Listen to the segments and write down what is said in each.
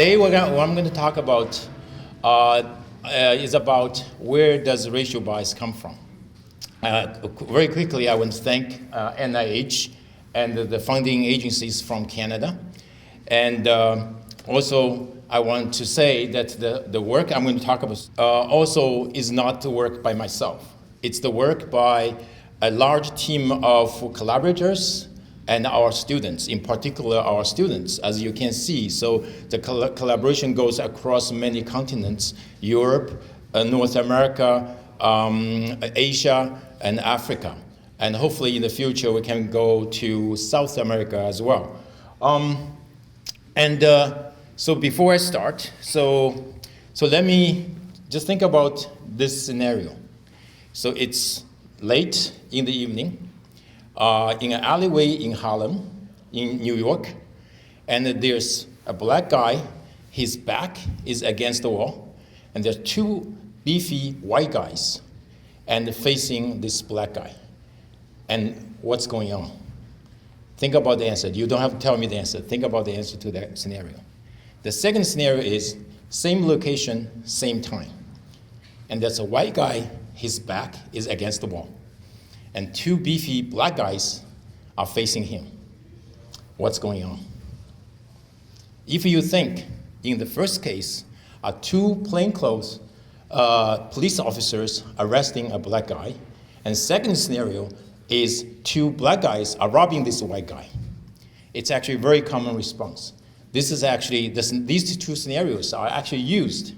Today what I'm going to talk about is about where does racial bias come from. Very quickly, I want to thank NIH and the funding agencies from Canada. And also, I want to say that the work I'm going to talk about also is not the work by myself. It's the work by a large team of collaborators and our students, in particular our students, as you can see. So the collaboration goes across many continents: Europe, North America, Asia, and Africa. And hopefully in the future we can go to South America as well. So before I start, so let me just think about this scenario. So it's late in the evening, in an alleyway in Harlem, in New York, and there's a black guy, his back is against the wall, and there's two beefy white guys and facing this black guy. And what's going on? Think about the answer. You don't have to tell me the answer. Think about the answer to that scenario. The second scenario is same location, same time. And there's a white guy, his back is against the wall. And two beefy black guys are facing him. What's going on? If you think in the first case are two plainclothes police officers arresting a black guy, and second scenario is two black guys are robbing this white guy. It's actually a very common response. This is actually, these two scenarios are actually used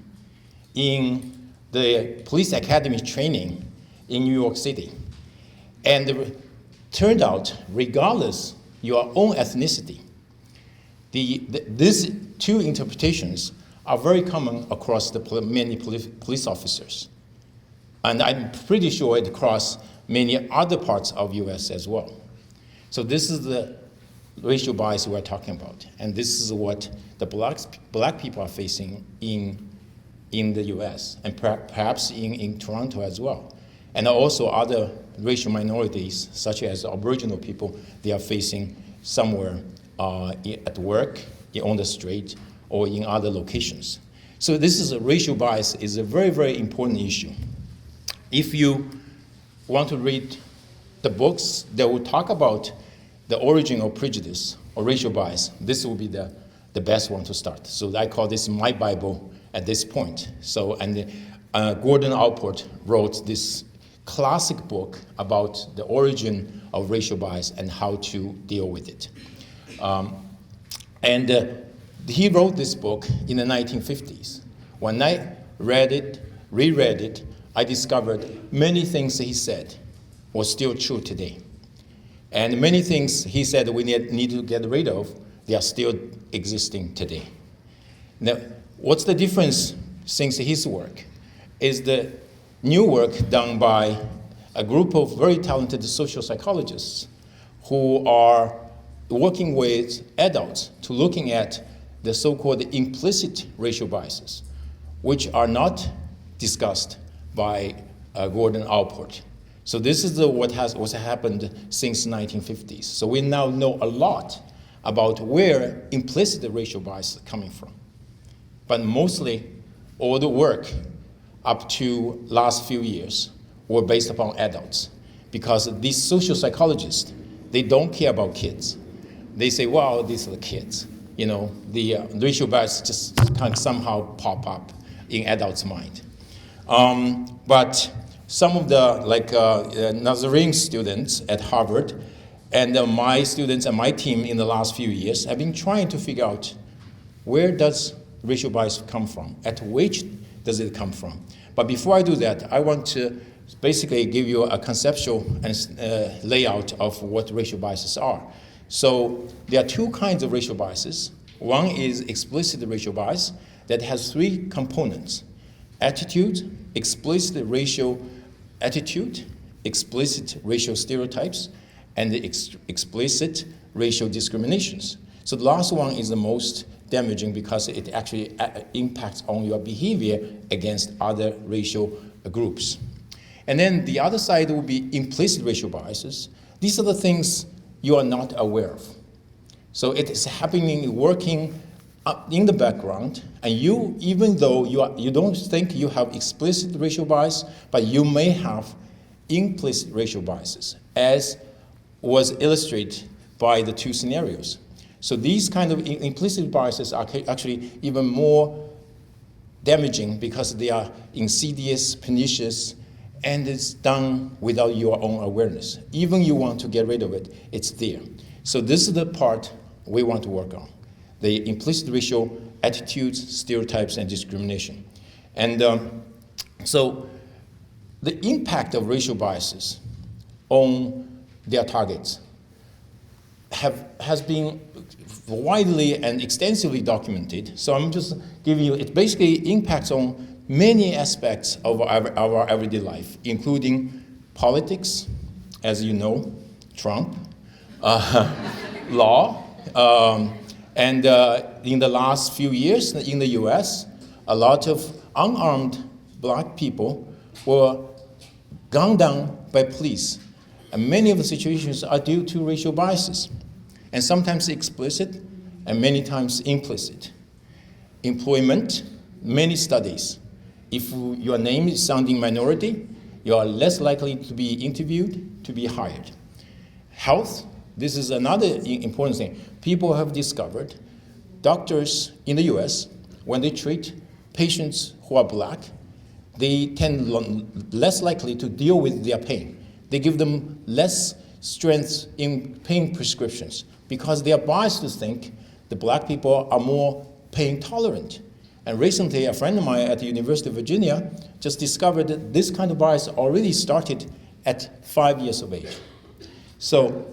in the police academy training in New York City. And it turned out, regardless your own ethnicity, these two interpretations are very common across many police officers. And I'm pretty sure it across many other parts of US as well. So this is the racial bias we're talking about. And this is what the black people are facing in the US, and perhaps in Toronto as well. And also other racial minorities, such as Aboriginal people, they are facing somewhere at work, on the street, or in other locations. So this is a racial bias is a very, very important issue. If you want to read the books that will talk about the origin of prejudice or racial bias, this will be the best one to start. So I call this my Bible at this point. So, and Gordon Allport wrote this classic book about the origin of racial bias and how to deal with it. He wrote this book in the 1950s. When I reread it, I discovered many things he said were still true today. And many things he said we need to get rid of, they are still existing today. Now, what's the difference since his work? Is the new work done by a group of very talented social psychologists who are working with adults to looking at the so-called implicit racial biases, which are not discussed by Gordon Allport. So this is what has happened since the 1950s. So we now know a lot about where implicit racial bias is coming from. But mostly all the work up to last few years were based upon adults, because these social psychologists, they don't care about kids. They say, well, these are the kids. You know, the racial bias just kind of somehow pop up in adults' mind. But some of the Nazarene students at Harvard and my students and my team in the last few years have been trying to figure out where does racial bias come from, at which does it come from. But before I do that, I want to basically give you a conceptual layout of what racial biases are. So there are two kinds of racial biases. One is explicit racial bias that has three components: attitude, explicit racial attitude, explicit racial stereotypes, and the explicit racial discriminations. So the last one is the most damaging because it actually impacts on your behavior against other racial groups. And then the other side will be implicit racial biases. These are the things you are not aware of. So it is happening, working in the background, and you, even though you don't think you have explicit racial bias, but you may have implicit racial biases, as was illustrated by the two scenarios. So these kind of implicit biases are actually even more damaging because they are insidious, pernicious, and it's done without your own awareness. Even you want to get rid of it, it's there. So this is the part we want to work on, the implicit racial attitudes, stereotypes, and discrimination. And so the impact of racial biases on their targets has been widely and extensively documented. So I'm just giving you, it basically impacts on many aspects of our everyday life, including politics, as you know, Trump, law, and in the last few years in the US, a lot of unarmed black people were gunned down by police. And many of the situations are due to racial biases, and sometimes explicit, and many times implicit. Employment, many studies. If your name is sounding minority, you are less likely to be interviewed, to be hired. Health, this is another important thing. People have discovered, doctors in the US, when they treat patients who are black, they tend less likely to deal with their pain. They give them less strength in pain prescriptions because they are biased to think the black people are more pain tolerant. And recently, a friend of mine at the University of Virginia just discovered that this kind of bias already started at 5 years of age. So,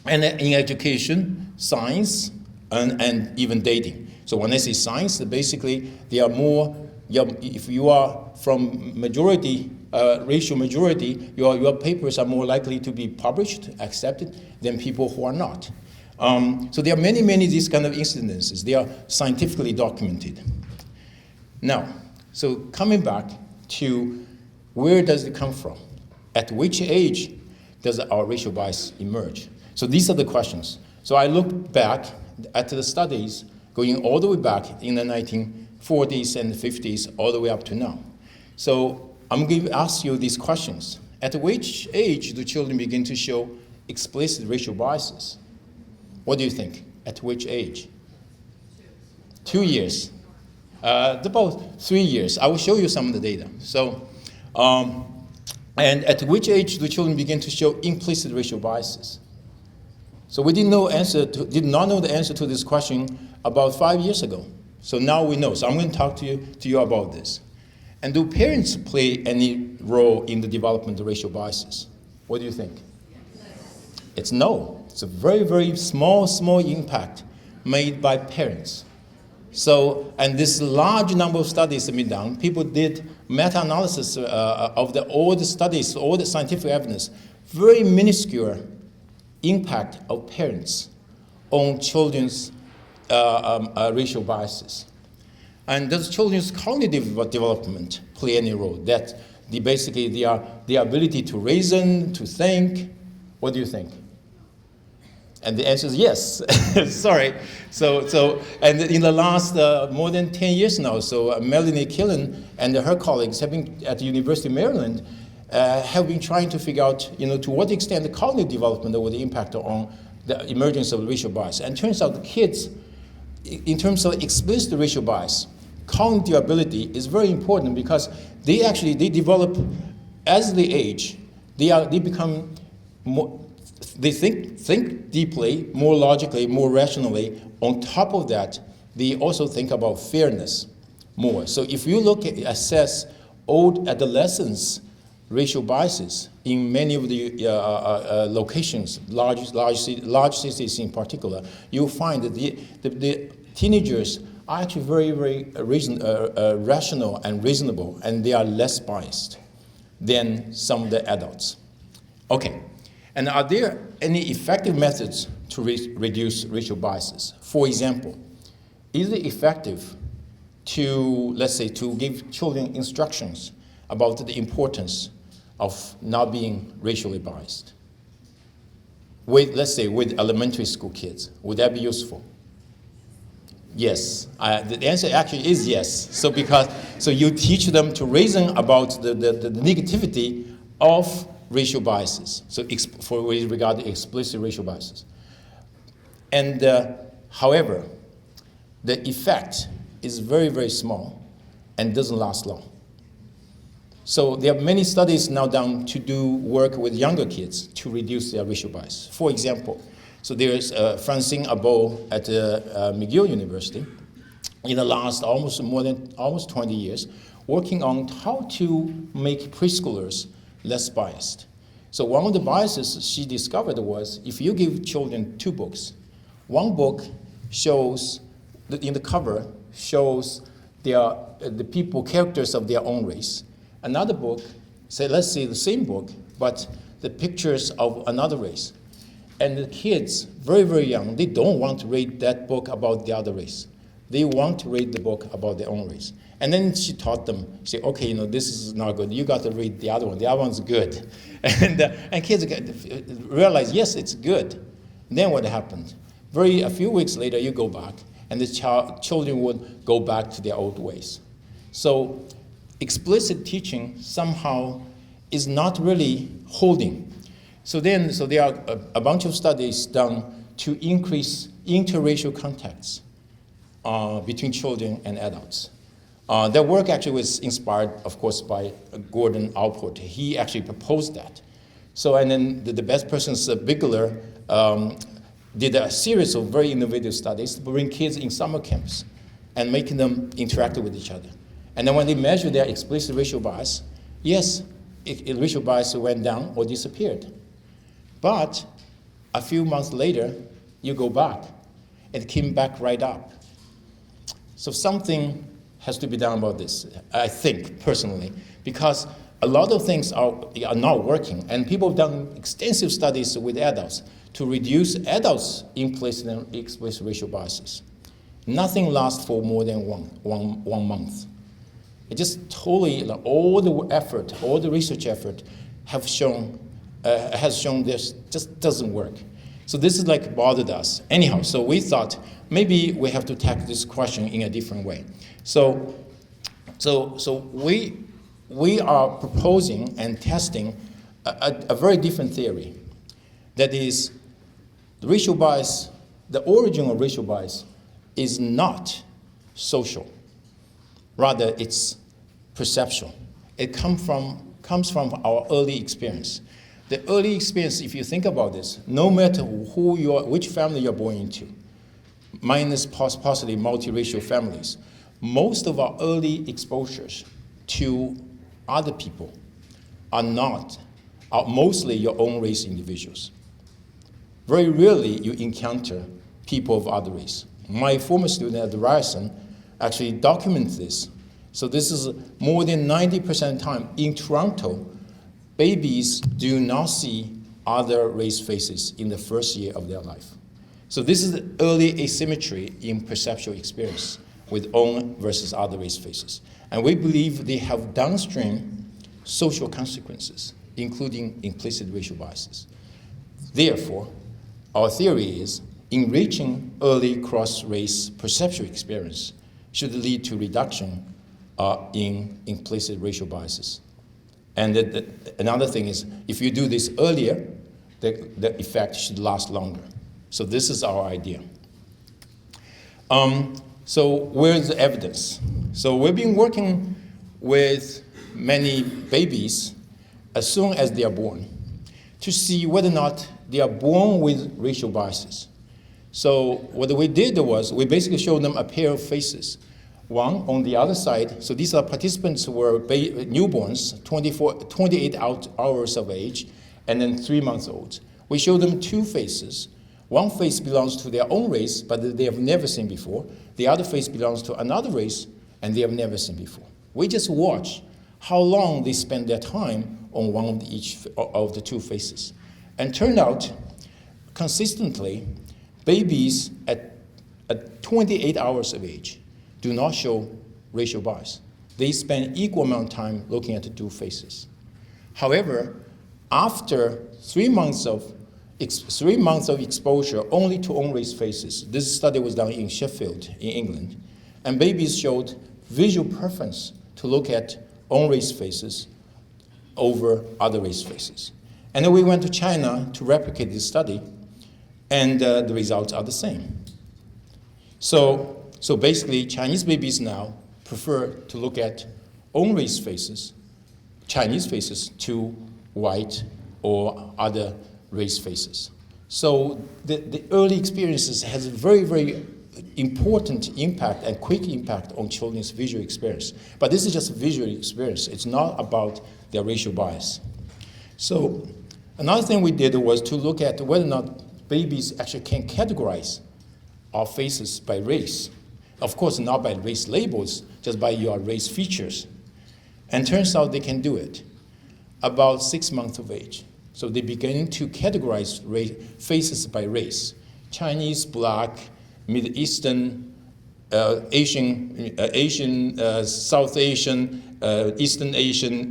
and in education, science, and even dating. So when I say science, basically they are more, if you are from majority, racial majority, your papers are more likely to be published, accepted, than people who are not. So there are many these kind of incidences. They are scientifically documented. Now, so coming back to where does it come from? At which age does our racial bias emerge? So these are the questions. So I looked back at the studies going all the way back in the 1940s and 50s, all the way up to now. So I'm going to ask you these questions. At which age do children begin to show explicit racial biases? What do you think? At which age? 2 years. About 3 years. I will show you some of the data. So, and at which age do children begin to show implicit racial biases? So we did not know the answer to this question about 5 years ago. So now we know. So I'm going to talk to you about this. And do parents play any role in the development of racial biases? What do you think? It's no. It's a very small impact made by parents. So, and this large number of studies have been done. People did meta-analysis of all the studies, all the scientific evidence. Very minuscule impact of parents on children's racial biases. And does children's cognitive development play any role? That basically the ability to reason, to think. What do you think? And the answer is yes. Sorry. So, and in the last more than 10 years now, so Melanie Killen and her colleagues have been at the University of Maryland have been trying to figure out, to what extent the cognitive development would impact on the emergence of racial bias. And it turns out the kids, in terms of explicit racial bias, cognitive ability is very important because they develop as they age. They become more. They think deeply, more logically, more rationally. On top of that, they also think about fairness more. So if you assess old adolescents' racial biases in many of the locations, large cities in particular, you'll find that the teenagers are actually very rational and reasonable, and they are less biased than some of the adults. Okay. And are there any effective methods to reduce racial biases? For example, is it effective to, let's say, to give children instructions about the importance of not being racially biased? Let's say, with elementary school kids, would that be useful? Yes, the answer actually is yes. So you teach them to reason about the negativity of racial biases. So with regard to explicit racial biases. And however, the effect is very, very small and doesn't last long. So there are many studies now done to do work with younger kids to reduce their racial bias. For example, so there's Francine Abo at McGill University in the last almost 20 years, working on how to make preschoolers less biased. So one of the biases she discovered was if you give children two books, one book shows, in the cover, shows the people, characters of their own race. Another book, say, let's say the same book, but the pictures of another race. And the kids, very, very young, they don't want to read that book about the other race. They want to read the book about their own race. And then she taught them, she said, okay, this is not good. You got to read the other one. The other one's good. And kids realize, yes, it's good. And then what happened? A few weeks later, you go back, and the children would go back to their old ways. So explicit teaching somehow is not really holding. So there are a bunch of studies done to increase interracial contacts between children and adults. Their work actually was inspired, of course, by Gordon Allport. He actually proposed that. So, and then the best persons, Bigler, did a series of very innovative studies to bring kids in summer camps and making them interact with each other. And then when they measured their explicit racial bias, yes, racial bias went down or disappeared. But a few months later, you go back, it came back right up. So something has to be done about this, I think, personally, because a lot of things are not working, and people have done extensive studies with adults to reduce adults' implicit and explicit racial biases. Nothing lasts for more than one month. It just totally, all the effort, all the research effort has shown this just doesn't work. So this is bothered us. Anyhow, so we thought maybe we have to tackle this question in a different way. So we are proposing and testing a very different theory. That is, the racial bias, the origin of racial bias is not social. Rather, it's perceptual. It comes from our early experience. The early experience, if you think about this, no matter which family you're born into, minus possibly multiracial families, most of our early exposures to other people are mostly your own race individuals. Very rarely you encounter people of other race. My former student at the Ryerson actually documents this. So this is more than 90% of the time in Toronto, babies do not see other race faces in the first year of their life. So this is the early asymmetry in perceptual experience with own versus other race faces. And we believe they have downstream social consequences, including implicit racial biases. Therefore, our theory is enriching early cross-race perceptual experience should lead to reduction in implicit racial biases. And another thing is, if you do this earlier, the effect should last longer. So this is our idea. So where's the evidence? So we've been working with many babies as soon as they are born to see whether or not they are born with racial biases. So what we did was we basically showed them a pair of faces. One on the other side, so these are participants who were newborns, 28 hours of age, and then 3 months old. We showed them two faces. One face belongs to their own race, but they have never seen before. The other face belongs to another race, and they have never seen before. We just watch how long they spend their time on one of each of the two faces. And turned out, consistently, babies at 28 hours of age do not show racial bias. They spend equal amount of time looking at the two faces. However, after 3 months of 3 months of exposure only to own race faces. This study was done in Sheffield, in England. And babies showed visual preference to look at own race faces over other race faces. And then we went to China to replicate this study, and the results are the same. So basically, Chinese babies now prefer to look at own race faces, Chinese faces, to white or other race faces. So the early experiences has a very, very important impact and quick impact on children's visual experience. But this is just visual experience. It's not about their racial bias. So another thing we did was to look at whether or not babies actually can categorize our faces by race. Of course, not by race labels, just by your race features. And turns out they can do it about 6 months of age. So they begin to categorize faces by race. Chinese, Black, Middle Eastern, Asian, South Asian, Eastern Asian,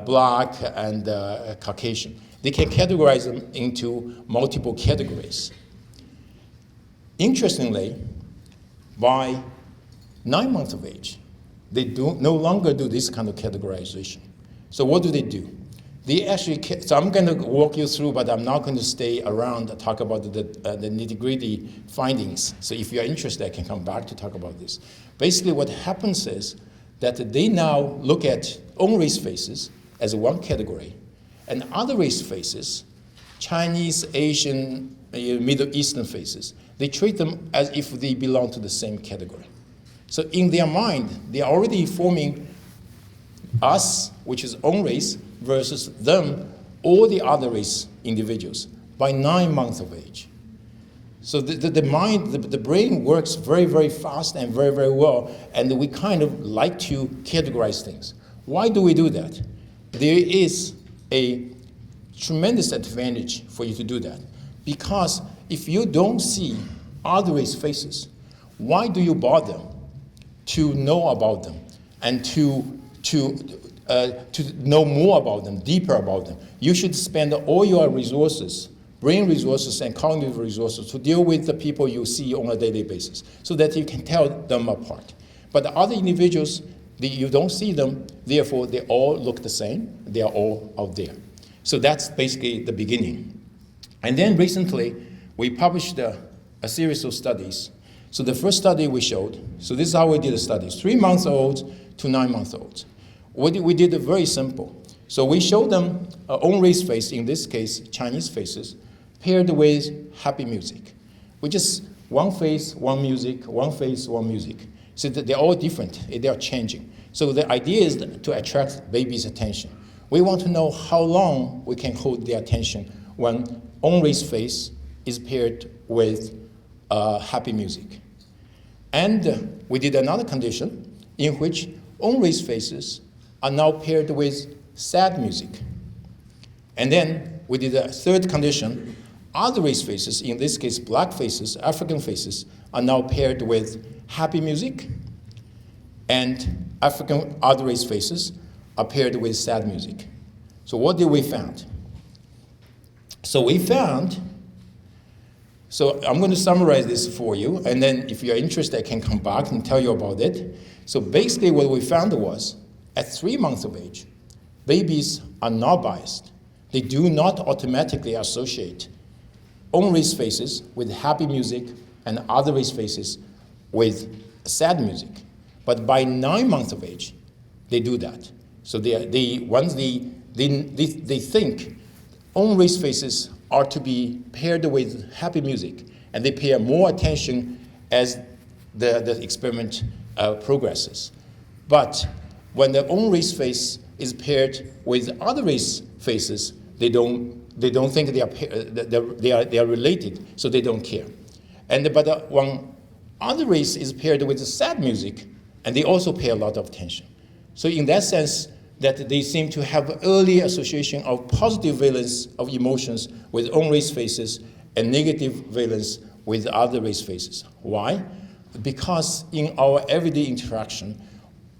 Black, and Caucasian. They can categorize them into multiple categories. Interestingly, by 9 months of age, they no longer do this kind of categorization. So what do? They actually, so I'm going to walk you through, but I'm not going to stay around and talk about the nitty-gritty findings. So if you're interested, I can come back to talk about this. Basically, what happens is that they now look at own race faces as one category, and other race faces, Chinese, Asian, Middle Eastern faces, they treat them as if they belong to the same category. So in their mind, they are already forming us, which is own race, versus them, all the other race individuals, by 9 months of age. So the mind, the brain works very, very fast and very, very well, and we kind of like to categorize things. Why do we do that? There is a tremendous advantage for you to do that, because if you don't see other race faces, why do you bother to know about them and to know more about them, deeper about them? You should spend all your resources, brain resources and cognitive resources, to deal with the people you see on a daily basis so that you can tell them apart. But the other individuals, you don't see them, therefore they all look the same, they are all out there. So that's basically the beginning. And then recently, we published a series of studies. So the first study we showed, so this is how we did the studies, 3 months old to 9 months old. We did it very simple. So we showed them own race face, in this case, Chinese faces, paired with happy music. We just one face, one music, one face, one music. So they're all different, they are changing. So the idea is to attract babies' attention. We want to know how long we can hold their attention when own race face is paired with happy music. And we did another condition in which own race faces are now paired with sad music. And then we did a third condition. Other race faces, in this case Black faces, African faces, are now paired with happy music, and African other race faces are paired with sad music. So what did we find? So we found, so I'm going to summarize this for you, and then if you're interested, I can come back and tell you about it. So basically what we found was, at 3 months of age, babies are not biased. They do not automatically associate own race faces with happy music and other race faces with sad music. But by 9 months of age, they do that. So once they think own race faces are to be paired with happy music, and they pay more attention as the experiment progresses. But when the own race face is paired with other race faces, they don't think they are related, so they don't care. But when other race is paired with sad music, and they also pay a lot of attention. So in that sense, that they seem to have early association of positive valence of emotions with own race faces and negative valence with other race faces. Why? Because in our everyday interaction,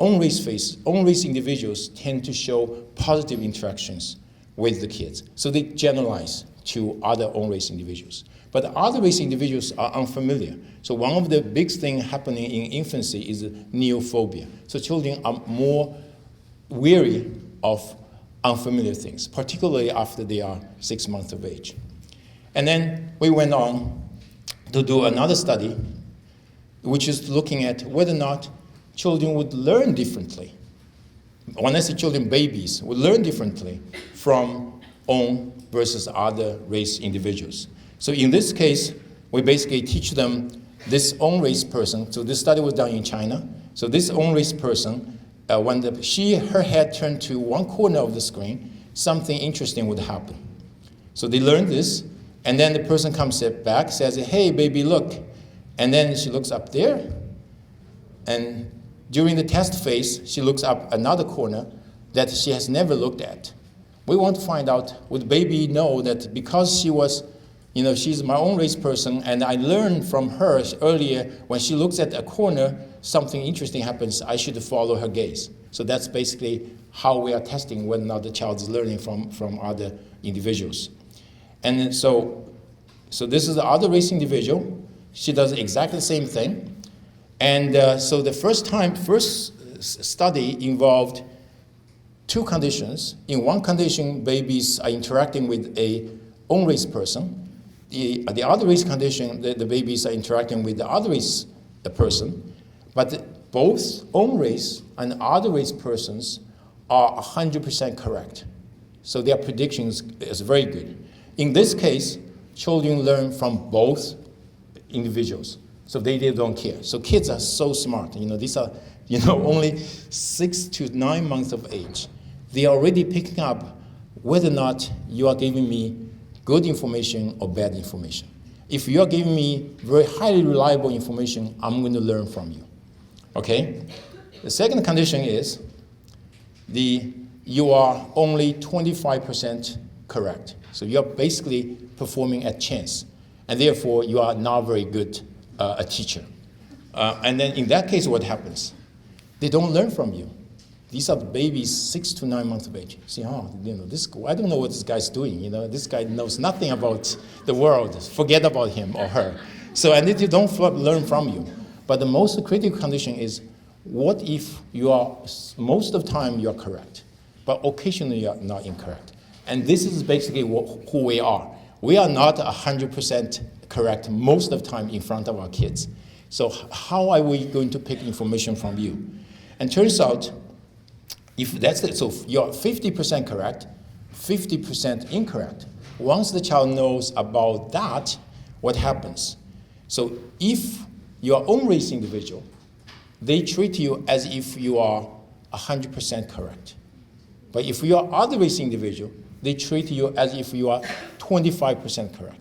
own race individuals tend to show positive interactions with the kids. So they generalize to other own race individuals. But other race individuals are unfamiliar. So one of the big things happening in infancy is neophobia. So children are more wary of unfamiliar things, particularly after they are 6 months of age. And then we went on to do another study, which is looking at whether or not children would learn differently. When I say children, babies would learn differently from own versus other race individuals. So in this case, we basically teach them this own race person. So this study was done in China. So this own race person, when her head turned to one corner of the screen, something interesting would happen. So they learned this, and then the person comes back, says, hey, baby, look. And then she looks up there, and during the test phase, she looks up another corner that she has never looked at. We want to find out, would baby know that because she was, she's my own race person, and I learned from her earlier, when she looks at a corner, something interesting happens, I should follow her gaze. So that's basically how we are testing whether or not the child is learning from other individuals. And so this is the other race individual. She does exactly the same thing. And so the first study involved two conditions. In one condition, babies are interacting with a own race person. The other race condition, the babies are interacting with the other race person. But both own race and other race persons are 100% correct. So their predictions is very good. In this case, children learn from both individuals. So they don't care. So kids are so smart. These are, only 6 to 9 months of age. They are already picking up whether or not you are giving me good information or bad information. If you are giving me very highly reliable information, I'm going to learn from you. Okay? The second condition is you are only 25% correct. So you are basically performing at chance. And therefore, you are not very good a teacher. And then in that case, what happens? They don't learn from you. These are the babies 6 to 9 months of age. See, this I don't know what this guy's doing. This guy knows nothing about the world. Forget about him or her. So, and they don't learn from you. But the most critical condition is, what if most of the time you are correct, but occasionally you are not incorrect? And this is basically who we are. We are not 100% correct most of the time in front of our kids. So how are we going to pick information from you? And turns out, if that's it, so you're 50% correct, 50% incorrect. Once the child knows about that, what happens? So if your own race individual, they treat you as if you are 100% correct. But if you are other race individual, they treat you as if you are 25% correct.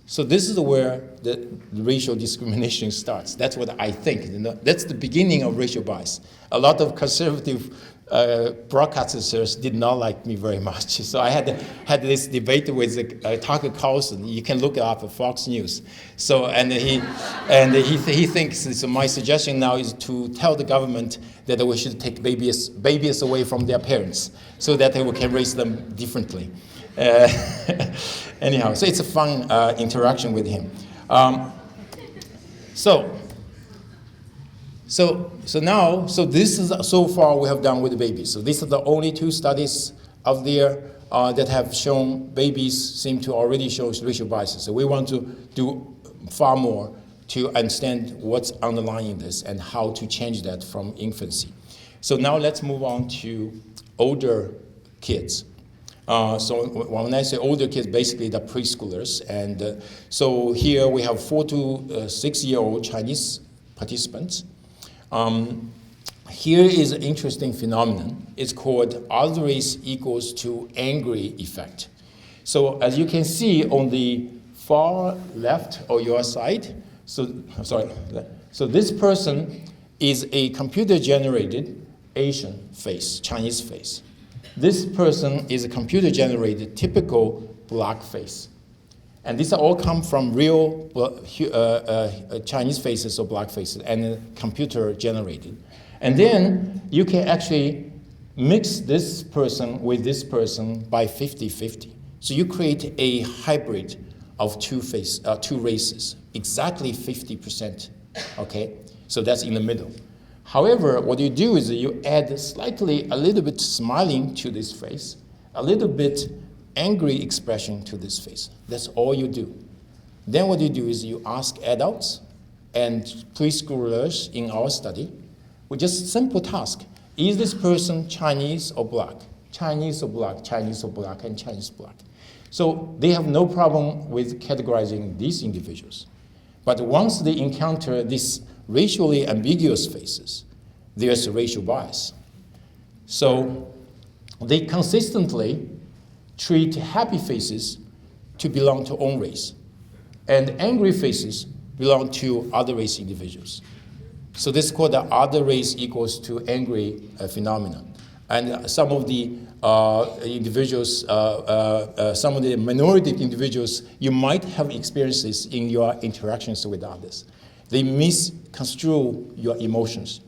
So this is where the racial discrimination starts. That's what I think. That's the beginning of racial bias. A lot of conservative broadcasters did not like me very much. So I had this debate with Tucker Carlson. You can look it up at Fox News. So he thinks, so my suggestion now is to tell the government that we should take babies away from their parents so that we can raise them differently. Anyhow, so it's a fun interaction with him. So this is so far we have done with the babies. So these are the only two studies out there that have shown babies seem to already show racial biases. So we want to do far more to understand what's underlying this and how to change that from infancy. So now let's move on to older kids. So when I say older kids, basically the preschoolers. And so here we have 4 to 6 year old Chinese participants. Here is an interesting phenomenon. It's called other race equals to angry effect. So as you can see on the far left of your side, so this person is a computer-generated Asian face, Chinese face. This person is a computer-generated typical black face. And these all come from real Chinese faces or black faces and computer-generated. And then you can actually mix this person with this person by 50-50. So you create a hybrid of two races, exactly 50%, okay? So that's in the middle. However, what you do is you add a little bit smiling to this face, a little bit angry expression to this face. That's all you do. Then what you do is you ask adults and preschoolers in our study with just simple task. Is this person Chinese or black? Chinese or black, Chinese or black, and Chinese black. So they have no problem with categorizing these individuals. But once they encounter these racially ambiguous faces, there's a racial bias. So they consistently treat happy faces to belong to own race, and angry faces belong to other race individuals. So this is called the other race equals to angry phenomenon. And some of the individuals, some of the minority individuals, you might have experienced this in your interactions with others. They misconstrue your emotions.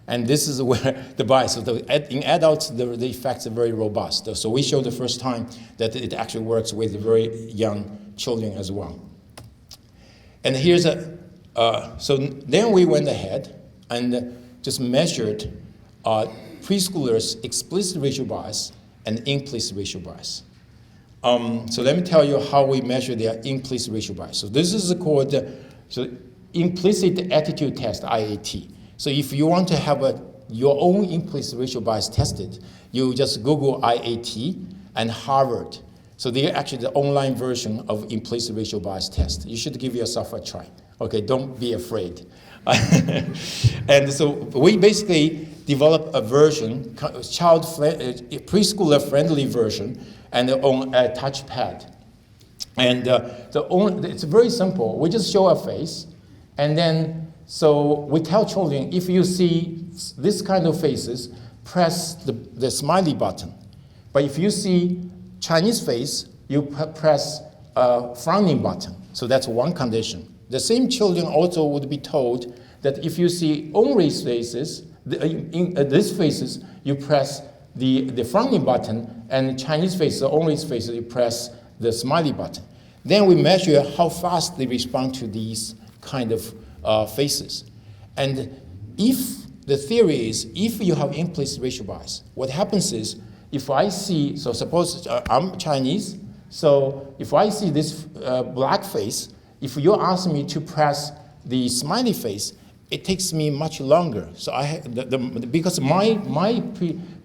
And this is where the bias, in adults, the effects are very robust. So we showed the first time that it actually works with very young children as well. And here's so then we went ahead and just measured preschoolers' explicit racial bias and implicit racial bias. So let me tell you how we measure their implicit racial bias. So this is called implicit attitude test, IAT. So if you want to have your own implicit racial bias tested, you just Google IAT and Harvard. So they're actually the online version of implicit racial bias test. You should give yourself a try. Okay, don't be afraid. And so we basically developed a version, preschooler-friendly version, and on a touchpad. And it's very simple. We just show a face, and then so we tell children, if you see this kind of faces, press the smiley button. But if you see Chinese face, you press a frowning button. So that's one condition. The same children also would be told that if you see own race faces, these faces, you press the frowning button, and Chinese faces, own race faces, you press the smiley button. Then we measure how fast they respond to these kind of faces. And if the theory is, if you have implicit racial bias, what happens is, if I see, so suppose I'm Chinese, so if I see this black face, if you ask me to press the smiley face, it takes me much longer. So because my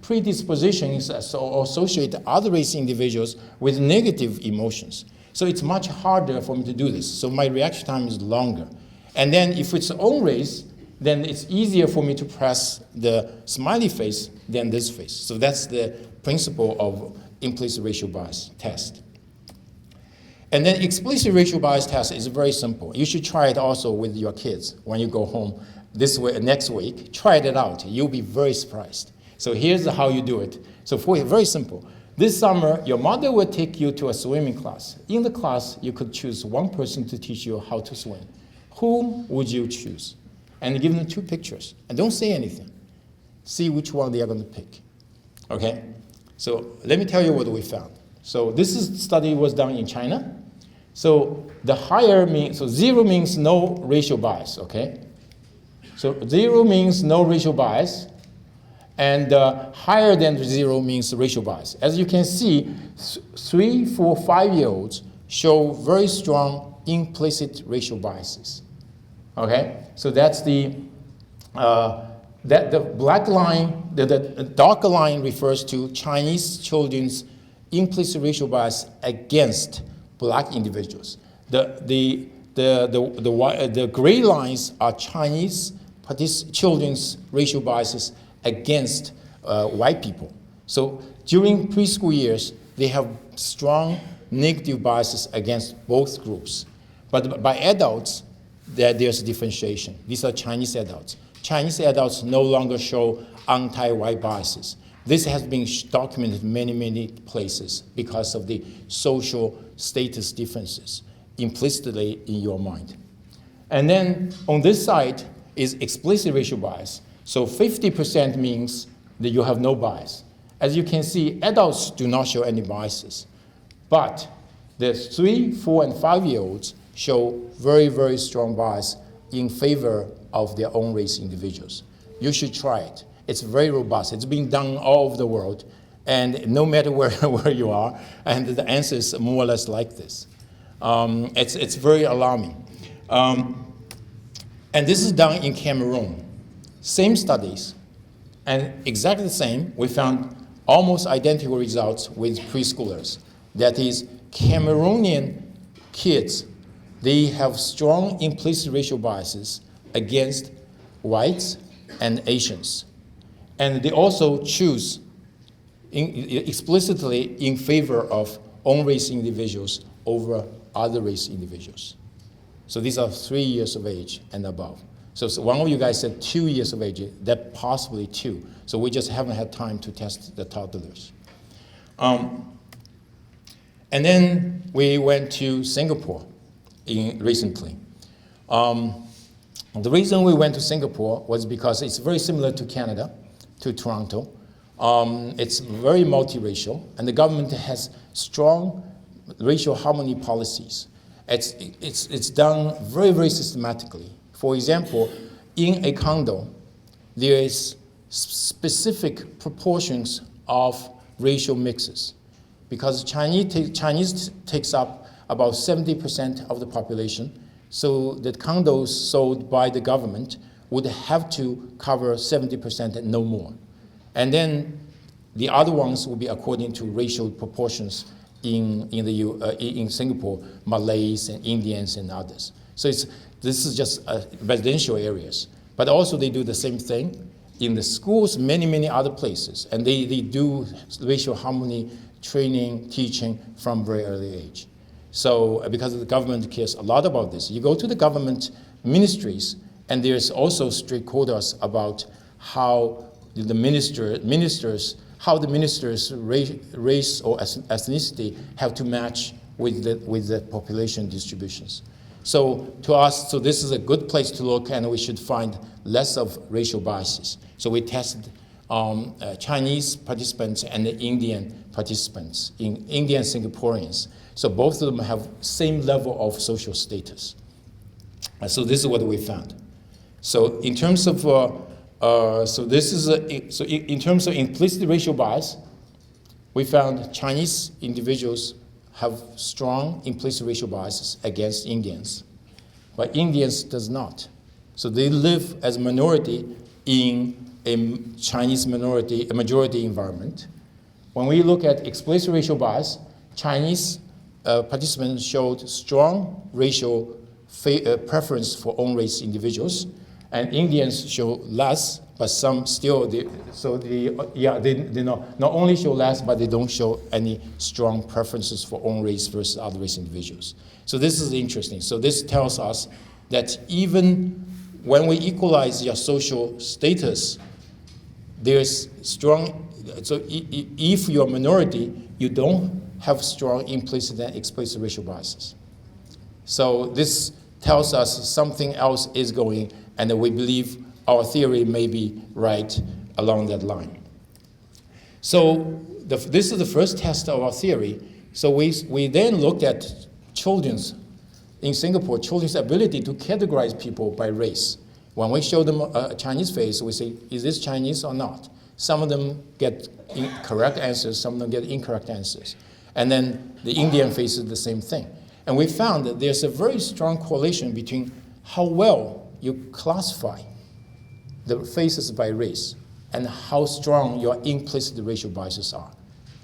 predisposition is to associate other race individuals with negative emotions. So it's much harder for me to do this. So my reaction time is longer. And then if it's own race, then it's easier for me to press the smiley face than this face. So that's the principle of implicit racial bias test. And then explicit racial bias test is very simple. You should try it also with your kids when you go home next week. Try it out. You'll be very surprised. So here's how you do it. So very simple. This summer, your mother will take you to a swimming class. In the class, you could choose one person to teach you how to swim. Who would you choose? And give them 2 pictures. And don't say anything. See which one they are going to pick. Okay? So let me tell you what we found. So this study was done in China. So the higher means, so 0 means no racial bias, okay? So 0 means no racial bias, and higher than 0 means racial bias. As you can see, 3, 4, 5-year-olds show very strong implicit racial biases, okay? So that's the black line, the darker line refers to Chinese children's implicit racial bias against black individuals. The gray lines are Chinese children's racial biases against white people. So during preschool years, they have strong negative biases against both groups. But by adults, there's differentiation. These are Chinese adults. Chinese adults no longer show anti-white biases. This has been documented in many, many places because of the social status differences implicitly in your mind. And then on this side is explicit racial bias. So 50% means that you have no bias. As you can see, adults do not show any biases. But the 3, 4, and 5-year-olds show very, very strong bias in favor of their own race individuals. You should try it. It's very robust. It's been done all over the world, and no matter where you are, and the answer is more or less like this. It's very alarming. And this is done in Cameroon. Same studies, and exactly the same. We found almost identical results with preschoolers. That is, Cameroonian kids, they have strong implicit racial biases against whites and Asians. And they also choose explicitly in favor of own race individuals over other race individuals. So these are 3 years of age and above. So one of you guys said 2 years of age, that possibly 2. So we just haven't had time to test the toddlers. And then we went to Singapore recently. The reason we went to Singapore was because it's very similar to Canada, to Toronto. It's very multiracial, and the government has strong racial harmony policies. It's done very, very systematically. For example, in a condo, there is specific proportions of racial mixes, because Chinese takes up about 70% of the population, so the condos sold by the government would have to cover 70% and no more. And then the other ones will be according to racial proportions in Singapore, Malays and Indians and others. So this is just residential areas. But also they do the same thing in the schools, many, many other places. And they do racial harmony training, teaching from very early age. So because the government cares a lot about this. You go to the government ministries, and there's also strict quotas about how the ministers' race or ethnicity have to match with the population distributions. So to us, so this is a good place to look, and we should find less of racial biases. So we tested Chinese participants and the Indian participants, Indian Singaporeans. So both of them have same level of social status. So this is what we found. So in terms of in terms of implicit racial bias, we found Chinese individuals have strong implicit racial biases against Indians, but Indians does not. So they live as a minority in a Chinese majority environment. When we look at explicit racial bias, Chinese participants showed strong racial preference for own race individuals, and Indians show less, but some still, they not only show less, but they don't show any strong preferences for own race versus other race individuals. So this is interesting. So this tells us that even when we equalize your social status, there's strong, so if you're a minority, you don't have strong implicit and explicit racial biases. So this tells us something else is going, and we believe our theory may be right along that line. So this is the first test of our theory. So we then looked at children's ability to categorize people by race. When we show them a Chinese face, we say, is this Chinese or not? Some of them get correct answers, some of them get incorrect answers. And then the Indian face is the same thing. And we found that there's a very strong correlation between how well you classify the faces by race and how strong your implicit racial biases are.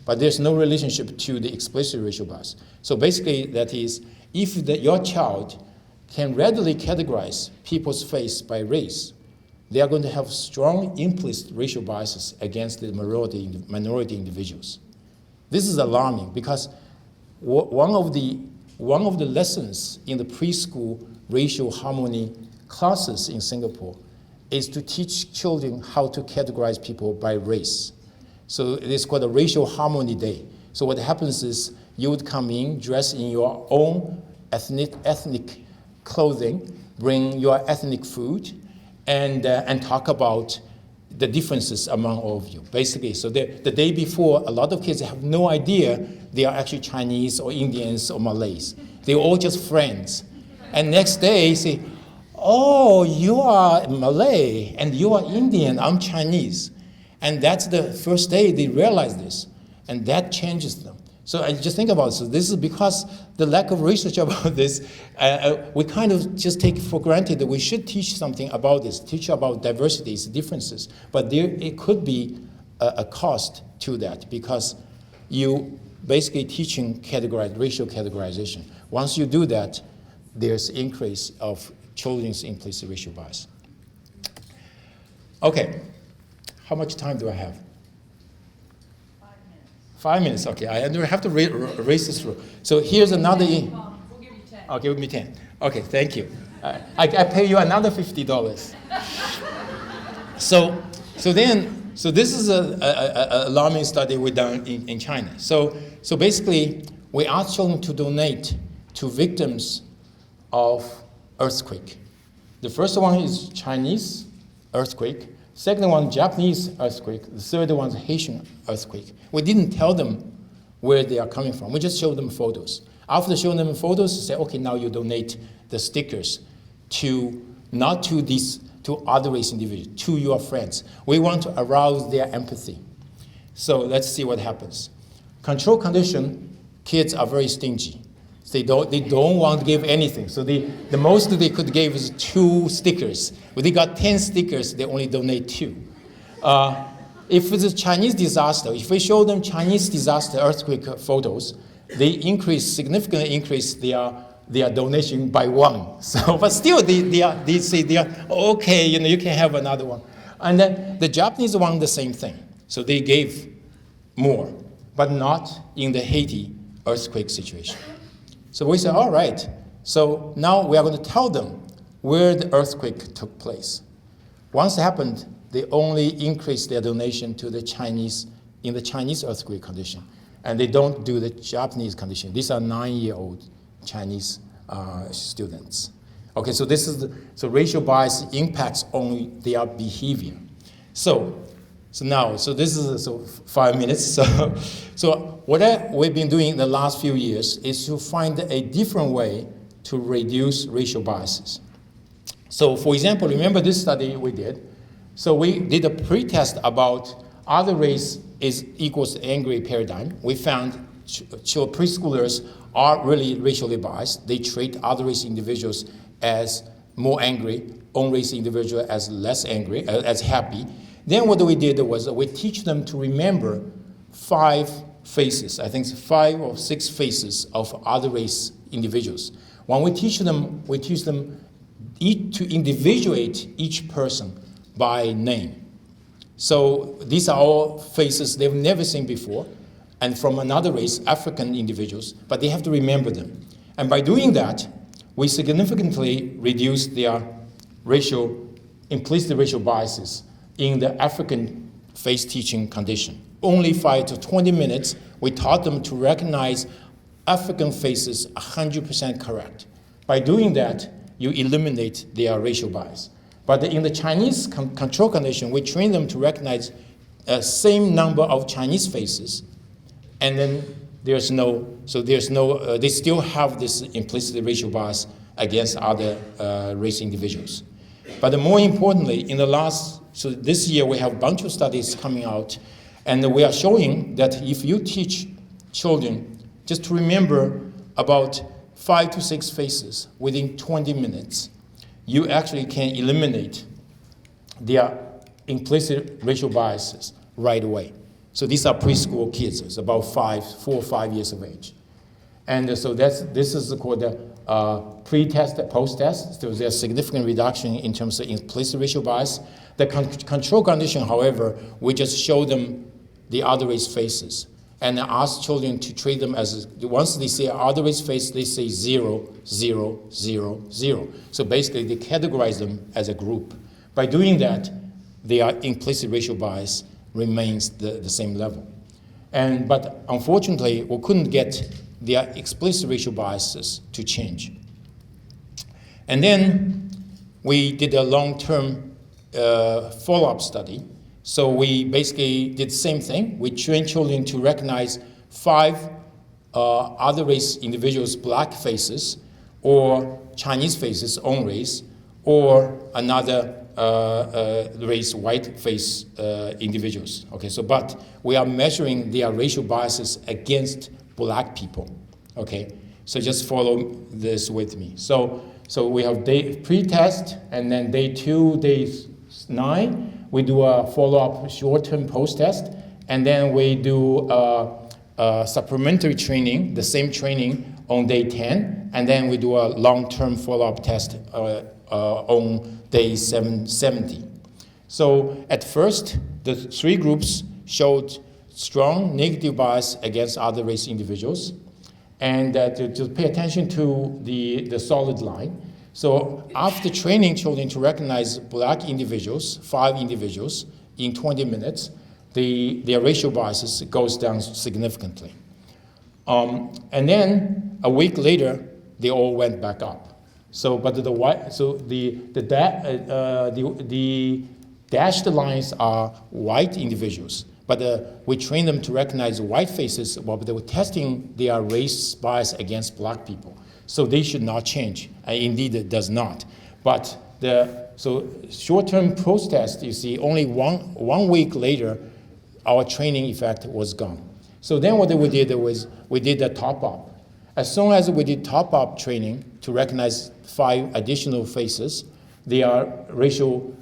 But there's no relationship to the explicit racial bias. So basically, that is, if your child can readily categorize people's face by race, they are going to have strong implicit racial biases against the minority individuals. This is alarming because one of the lessons in the preschool racial harmony classes in Singapore is to teach children how to categorize people by race. So it is called a racial harmony day. So what happens is you would come in dressed in your own ethnic clothing, bring your ethnic food, and talk about the differences among all of you, basically. So the day before, a lot of kids have no idea they are actually Chinese or Indians or Malays. They're all just friends. And next day, say, oh, you are Malay and you are Indian, I'm Chinese. And that's the first day they realize this, and that changes them. So I just think about it. So this is because the lack of research about this, we kind of just take for granted that we should teach something about this, teach about diversities, differences. But it could be a cost to that because you basically teaching racial categorization. Once you do that, there's increase of children's implicit racial bias. Okay, how much time do I have? 5 minutes, okay. I have to race this through. So here's another. We'll give you 10. Okay, give me 10. Okay, thank you. I pay you another $50. So this is an alarming study we done in China. So basically, we asked children to donate to victims of earthquake. The first one is Chinese earthquake. Second one, Japanese earthquake. The third one is Haitian earthquake. We didn't tell them where they are coming from. We just showed them photos. After showing them photos, we say, okay, now you donate the stickers not to other race individuals, to your friends. We want to arouse their empathy. So let's see what happens. Control condition, kids are very stingy. They don't want to give anything. So the most they could give is 2 stickers. When they got 10 stickers, they only donate 2. If it's a Chinese disaster, if we show them Chinese disaster earthquake photos, they significantly increase their donation by 1. So, but still they say they are okay. You can have another one. And then the Japanese one, the same thing. So they gave more, but not in the Haiti earthquake situation. So we said, all right, so now we are going to tell them where the earthquake took place. Once it happened, they only increased their donation to the Chinese, in the Chinese earthquake condition. And they don't do the Japanese condition. These are 9-year-old Chinese students. Okay, so so racial bias impacts only their behavior. So this is 5 minutes. So what we've been doing in the last few years is to find a different way to reduce racial biases. So for example, remember this study we did? So we did a pretest about other race equals angry paradigm. We found preschoolers are really racially biased. They treat other race individuals as more angry, own race individual as less angry, as happy. Then what we did was we teach them to remember 5 faces, I think 5 or 6 faces of other race individuals. When we teach them to individuate each person by name. So these are all faces they've never seen before, and from another race, African individuals, but they have to remember them. And by doing that, we significantly reduce their implicit racial biases in the African face teaching condition. Only 5 to 20 minutes, we taught them to recognize African faces 100% correct. By doing that, you eliminate their racial bias. But in the Chinese control condition, we train them to recognize same number of Chinese faces, and then they still have this implicit racial bias against other race individuals. But more importantly, so this year we have a bunch of studies coming out, and we are showing that if you teach children just to remember about 5 to 6 faces within 20 minutes, you actually can eliminate their implicit racial biases right away. So these are preschool kids, it's about 4 or 5 years of age. And so this is called the pre-test, post-test. So there's a significant reduction in terms of implicit racial bias. The control condition, however, we just show them the other race faces and ask children to treat them as, once they say other race face, they say 0, 0, 0, 0. So basically they categorize them as a group. By doing that, their implicit racial bias remains the same level. But unfortunately, we couldn't get their explicit racial biases to change. And then we did a long-term follow-up study. So we basically did the same thing. We trained children to recognize 5 other race individuals' black faces, or Chinese faces, own race, or another race, white face individuals. Okay, so but we are measuring their racial biases against black people. Okay, so just follow this with me. So we have day pre-test, and then day 2, day 9, we do a follow-up short-term post-test, and then we do supplementary training, the same training on day 10, and then we do a long-term follow-up test on day 70. So at first, the 3 groups showed strong negative bias against other race individuals, and to pay attention to the solid line. So after training children to recognize black individuals, 5 individuals, in 20 minutes, their racial biases goes down significantly. And then a week later, they all went back up. So, but the dashed lines are white individuals, but we train them to recognize white faces while they were testing their race bias against black people. So they should not change. Indeed, it does not. But so short-term post-test, you see, only one week later, our training effect was gone. So then what we did was we did a top-up. As soon as we did top-up training to recognize 5 additional faces, their racial,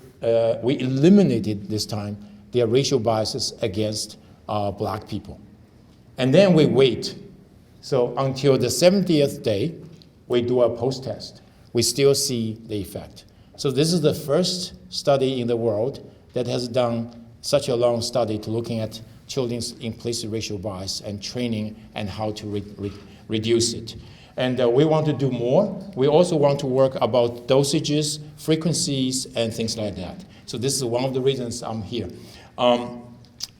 we eliminated this time their racial biases against black people. And then we wait. So until the 70th day, we do a post-test. We still see the effect. So this is the first study in the world that has done such a long study to looking at children's implicit racial bias and training and how to reduce it. And we want to do more. We also want to work about dosages, frequencies, and things like that. So this is one of the reasons I'm here.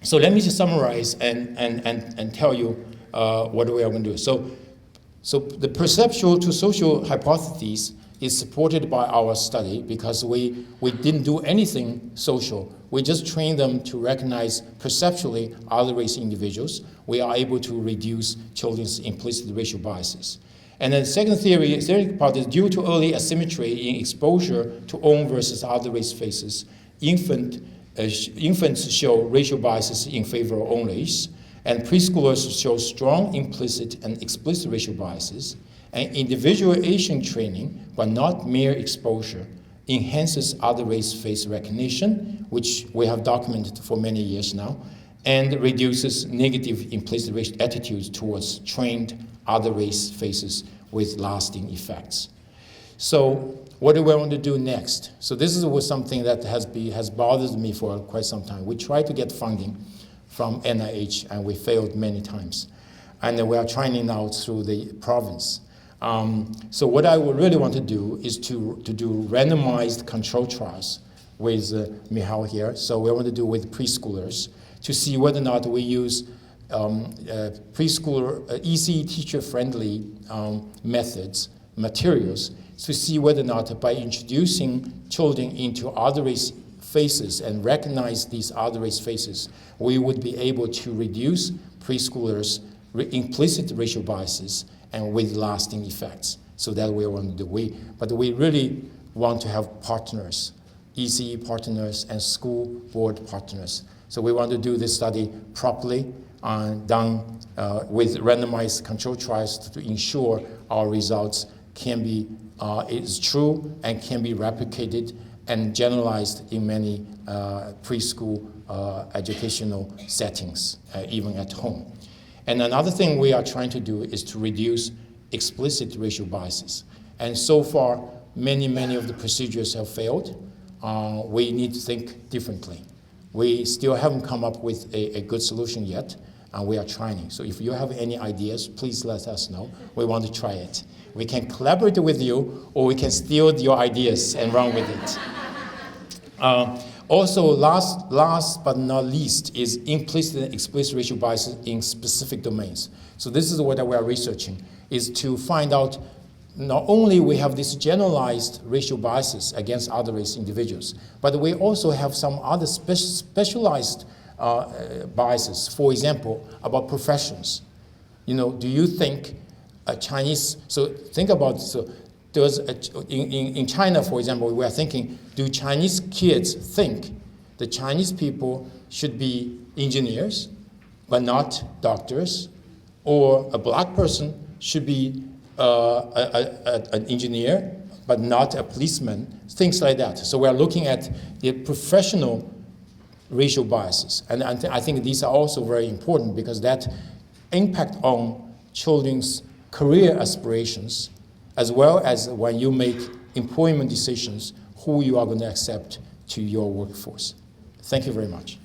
So let me just summarize and tell you what we are going to do. So the perceptual to social hypothesis is supported by our study because we didn't do anything social. We just trained them to recognize perceptually other race individuals. We are able to reduce children's implicit racial biases. And then the second theory part is due to early asymmetry in exposure to own versus other race faces, infants show racial biases in favor of own race, and preschoolers show strong implicit and explicit racial biases. And individuation training, but not mere exposure, enhances other race face recognition, which we have documented for many years now, and reduces negative implicit race attitudes towards trained other race faces with lasting effects. So what do we want to do next? So this is something that has bothered me for quite some time. We tried to get funding from NIH, and we failed many times. And we are trying now through the province. So what I would really want to do is to do randomized control trials with Michal here. So we want to do with preschoolers to see whether or not we use preschooler, easy teacher-friendly methods, materials, to see whether or not by introducing children into other race faces and recognize these other race faces, we would be able to reduce preschoolers' implicit racial biases and with lasting effects. So that we want to do. But we really want to have partners, ECE partners and school board partners. So we want to do this study properly, done with randomized control trials to ensure our results can be is true and can be replicated and generalized in many preschool educational settings, even at home. And another thing we are trying to do is to reduce explicit racial biases. And so far, many of the procedures have failed. We need to think differently. We still haven't come up with a good solution yet, and we are trying. So if you have any ideas, please let us know. We want to try it. We can collaborate with you, or we can steal your ideas and run with it. Also, last but not least is implicit and explicit racial biases in specific domains. So this is what we are researching, is to find out not only we have this generalized racial biases against other race individuals, but we also have some other specialized biases. For example, about professions. Do you think a Chinese, so think about, in China, for example, we are thinking, do Chinese kids think the Chinese people should be engineers, but not doctors, or a black person should be an engineer, but not a policeman, things like that. So we are looking at the professional racial biases. And I think these are also very important because that impact on children's career aspirations, as well as when you make employment decisions, who you are going to accept to your workforce. Thank you very much.